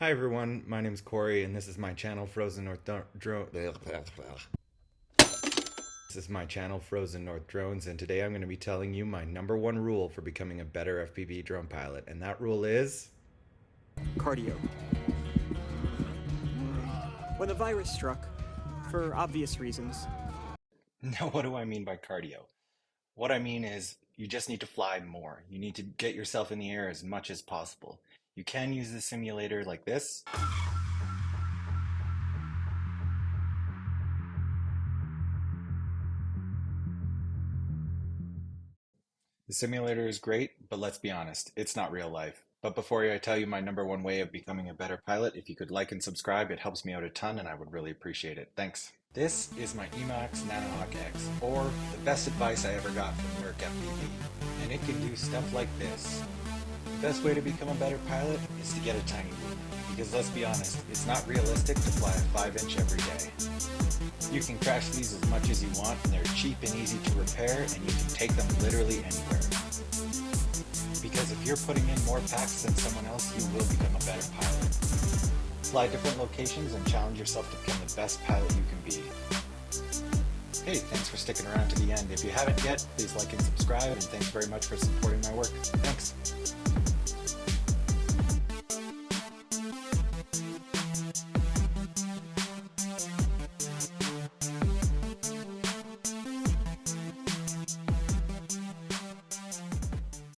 Hi everyone, my name's Corey, and this is my channel Frozen North Drone. This is my channel Frozen North Drones, and today I'm going to be telling you my #1 rule for becoming a better FPV drone pilot, and that rule is cardio. When the virus struck, for obvious reasons. Now, what do I mean by cardio? What I mean is you just need to fly more. You need to get yourself in the air as much as possible. You can use the simulator like this. The simulator is great, but let's be honest, it's not real life. But before I tell you my #1 way of becoming a better pilot, if you could like and subscribe, it helps me out a ton and I would really appreciate it. Thanks. This is my Emax Nanohawk X, or the best advice I ever got from Work FPV. And it can do stuff like this. The best way to become a better pilot is to get a tiny wing. Because let's be honest, it's not realistic to fly a 5-inch every day. You can crash these as much as you want, and they're cheap and easy to repair, and you can take them literally anywhere. Because if you're putting in more packs than someone else, you will become a better pilot. Fly different locations and challenge yourself to become the best pilot you can be. Hey, thanks for sticking around to the end. If you haven't yet, please like and subscribe, and thanks very much for supporting my work. Thanks.